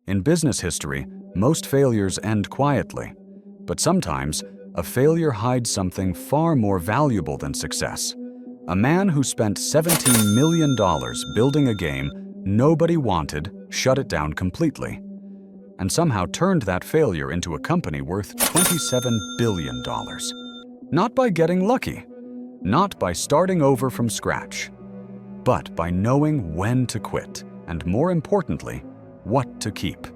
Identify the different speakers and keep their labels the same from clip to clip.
Speaker 1: In business history, most failures end quietly. But sometimes, a failure hides something far more valuable than success. A man who spent $17 million building a game nobody wanted shut it down completely, and somehow turned that failure into a company worth $27 billion. Not by getting lucky, not by starting over from scratch, but by knowing when to quit, and more importantly, what to keep.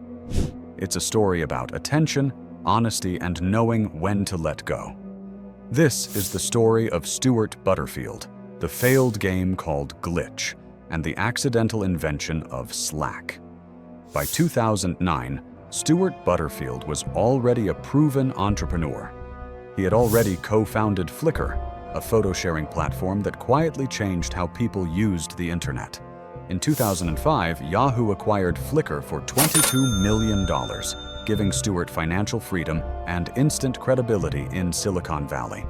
Speaker 1: It's a story about attention, honesty, and knowing when to let go. This is the story of Stewart Butterfield, the failed game called Glitch, and the accidental invention of Slack. By 2009, Stewart Butterfield was already a proven entrepreneur. He had already co-founded Flickr, a photo-sharing platform that quietly changed how people used the internet. In 2005, Yahoo acquired Flickr for $22 million, giving Stewart financial freedom and instant credibility in Silicon Valley.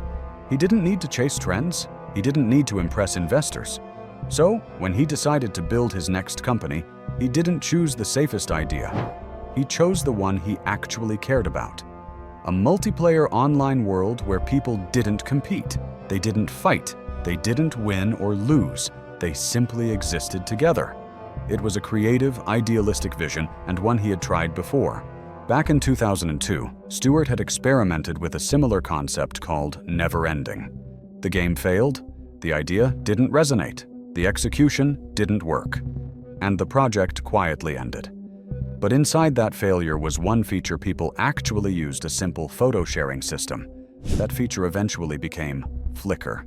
Speaker 1: He didn't need to chase trends. He didn't need to impress investors. So, when he decided to build his next company, he didn't choose the safest idea. He chose the one he actually cared about. A multiplayer online world where people didn't compete. They didn't fight. They didn't win or lose. They simply existed together. It was a creative, idealistic vision and one he had tried before. Back in 2002, Stewart had experimented with a similar concept called Never Ending. The game failed, the idea didn't resonate, the execution didn't work, and the project quietly ended. But inside that failure was one feature people actually used: a simple photo sharing system. That feature eventually became Flickr.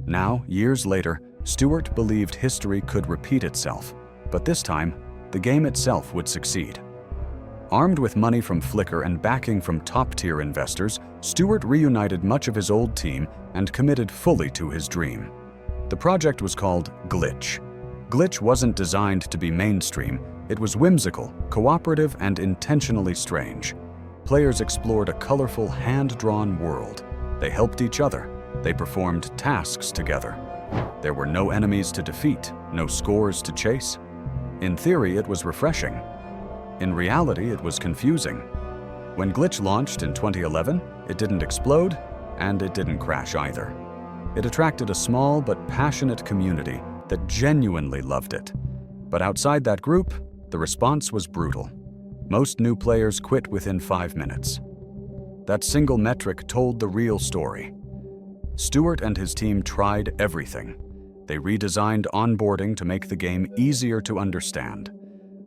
Speaker 1: Now, years later, Stewart believed history could repeat itself, but this time, the game itself would succeed. Armed with money from Flickr and backing from top-tier investors, Stewart reunited much of his old team and committed fully to his dream. The project was called Glitch. Glitch wasn't designed to be mainstream. It was whimsical, cooperative, and intentionally strange. Players explored a colorful, hand-drawn world. They helped each other. They performed tasks together. There were no enemies to defeat, no scores to chase. In theory, it was refreshing. In reality, it was confusing. When Glitch launched in 2011, it didn't explode, and it didn't crash either. It attracted a small but passionate community that genuinely loved it. But outside that group, the response was brutal. Most new players quit within 5 minutes. That single metric told the real story. Stewart and his team tried everything. They redesigned onboarding to make the game easier to understand.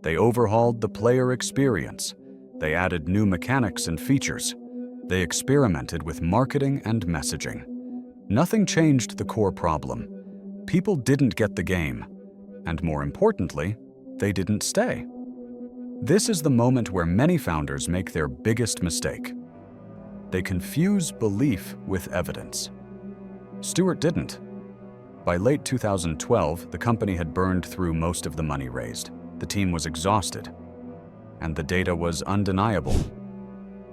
Speaker 1: They overhauled the player experience. They added new mechanics and features. They experimented with marketing and messaging. Nothing changed the core problem. People didn't get the game. And more importantly, they didn't stay. This is the moment where many founders make their biggest mistake. They confuse belief with evidence. Stewart didn't. By late 2012, the company had burned through most of the money raised. The team was exhausted, and the data was undeniable.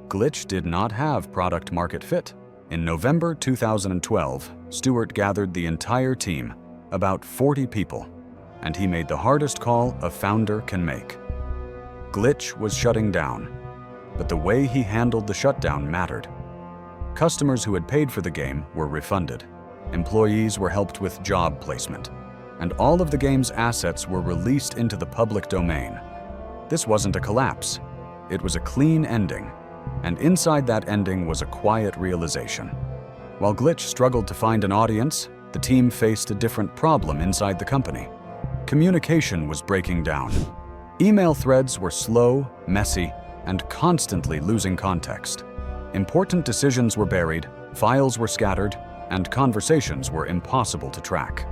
Speaker 1: Glitch did not have product-market fit. In November 2012, Stewart gathered the entire team, about 40 people, and he made the hardest call a founder can make. Glitch was shutting down, but the way he handled the shutdown mattered. Customers who had paid for the game were refunded. Employees were helped with job placement, and all of the game's assets were released into the public domain. This wasn't a collapse. It was a clean ending, and inside that ending was a quiet realization. While Glitch struggled to find an audience, the team faced a different problem inside the company. Communication was breaking down. Email threads were slow, messy, and constantly losing context. Important decisions were buried, files were scattered, and conversations were impossible to track.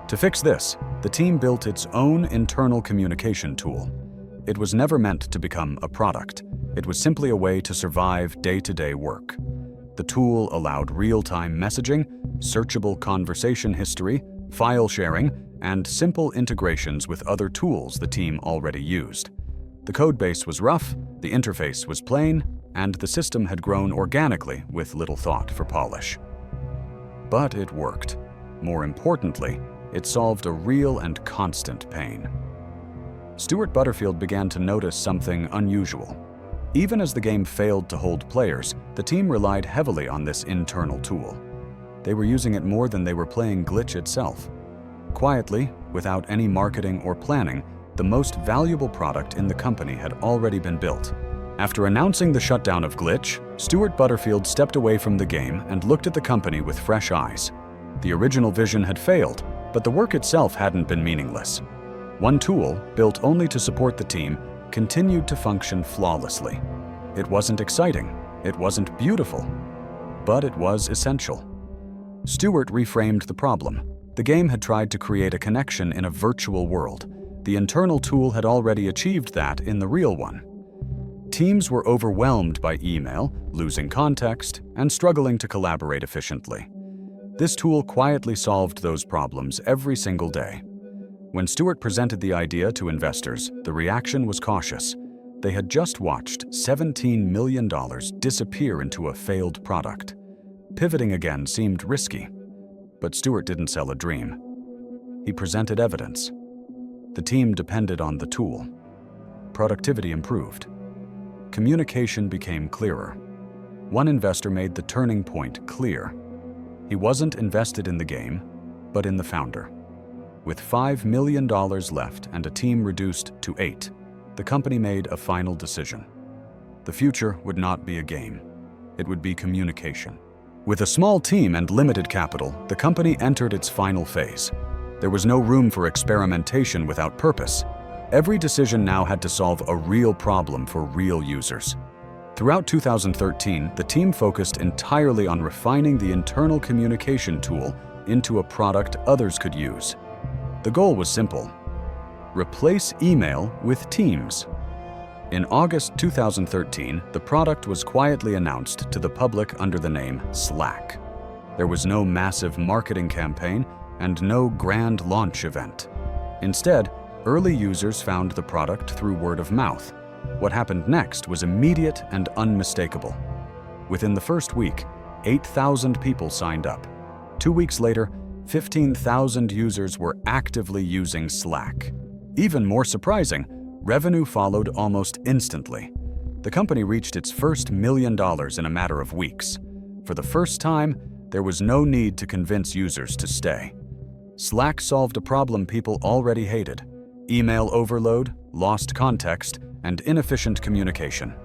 Speaker 1: To fix this, the team built its own internal communication tool. It was never meant to become a product. It was simply a way to survive day-to-day work. The tool allowed real-time messaging, searchable conversation history, file sharing, and simple integrations with other tools the team already used. The codebase was rough, the interface was plain, and the system had grown organically with little thought for polish. But it worked. More importantly, it solved a real and constant pain. Stewart Butterfield began to notice something unusual. Even as the game failed to hold players, the team relied heavily on this internal tool. They were using it more than they were playing Glitch itself. Quietly, without any marketing or planning, the most valuable product in the company had already been built. After announcing the shutdown of Glitch, Stewart Butterfield stepped away from the game and looked at the company with fresh eyes. The original vision had failed, but the work itself hadn't been meaningless. One tool, built only to support the team, continued to function flawlessly. It wasn't exciting, it wasn't beautiful, but it was essential. Stewart reframed the problem. The game had tried to create a connection in a virtual world. The internal tool had already achieved that in the real one. Teams were overwhelmed by email, losing context, and struggling to collaborate efficiently. This tool quietly solved those problems every single day. When Stewart presented the idea to investors, the reaction was cautious. They had just watched $17 million disappear into a failed product. Pivoting again seemed risky, but Stewart didn't sell a dream. He presented evidence. The team depended on the tool. Productivity improved. Communication became clearer. One investor made the turning point clear. He wasn't invested in the game, but in the founder. With $5 million left and a team reduced to 8, the company made a final decision. The future would not be a game. It would be communication. With a small team and limited capital, the company entered its final phase. There was no room for experimentation without purpose. Every decision now had to solve a real problem for real users. Throughout 2013, the team focused entirely on refining the internal communication tool into a product others could use. The goal was simple: replace email with Teams. In August 2013, the product was quietly announced to the public under the name Slack. There was no massive marketing campaign and no grand launch event. Instead, early users found the product through word of mouth. What happened next was immediate and unmistakable. Within the first week, 8,000 people signed up. 2 weeks later, 15,000 users were actively using Slack. Even more surprising, revenue followed almost instantly. The company reached its first $1 million in a matter of weeks. For the first time, there was no need to convince users to stay. Slack solved a problem people already hated: email overload, lost context, and inefficient communication.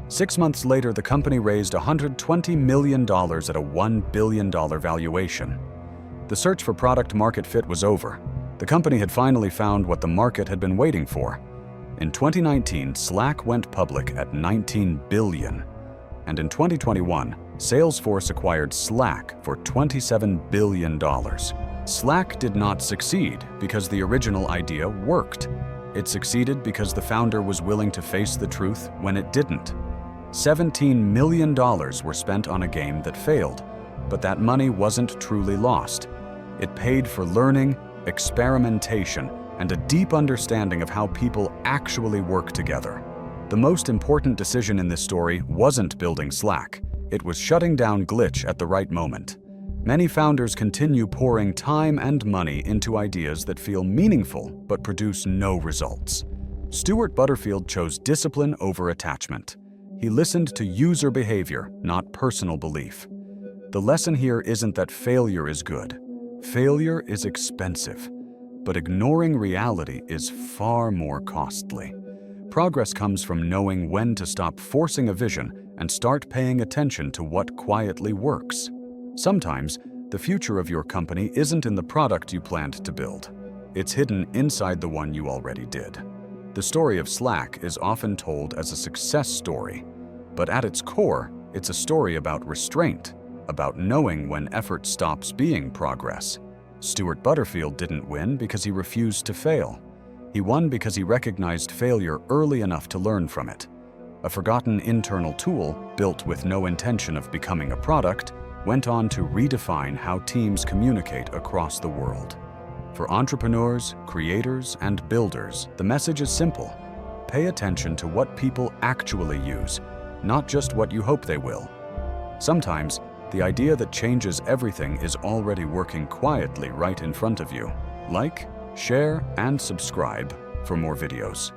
Speaker 1: 6 months later, the company raised $120 million at a $1 billion valuation. The search for product-market fit was over. The company had finally found what the market had been waiting for. In 2019, Slack went public at $19 billion. And in 2021, Salesforce acquired Slack for $27 billion. Slack did not succeed because the original idea worked. It succeeded because the founder was willing to face the truth when it didn't. $17 million were spent on a game that failed, but that money wasn't truly lost. It paid for learning, experimentation, and a deep understanding of how people actually work together. The most important decision in this story wasn't building Slack. It was shutting down Glitch at the right moment. Many founders continue pouring time and money into ideas that feel meaningful but produce no results. Stewart Butterfield chose discipline over attachment. He listened to user behavior, not personal belief. The lesson here isn't that failure is good. Failure is expensive, but ignoring reality is far more costly. Progress comes from knowing when to stop forcing a vision and start paying attention to what quietly works. Sometimes, the future of your company isn't in the product you planned to build. It's hidden inside the one you already did. The story of Slack is often told as a success story, but at its core, it's a story about restraint, about knowing when effort stops being progress. Stewart Butterfield didn't win because he refused to fail. He won because he recognized failure early enough to learn from it. A forgotten internal tool, built with no intention of becoming a product, went on to redefine how teams communicate across the world. For entrepreneurs, creators, and builders, the message is simple. Pay attention to what people actually use, not just what you hope they will. Sometimes, the idea that changes everything is already working quietly right in front of you. Like, share, and subscribe for more videos.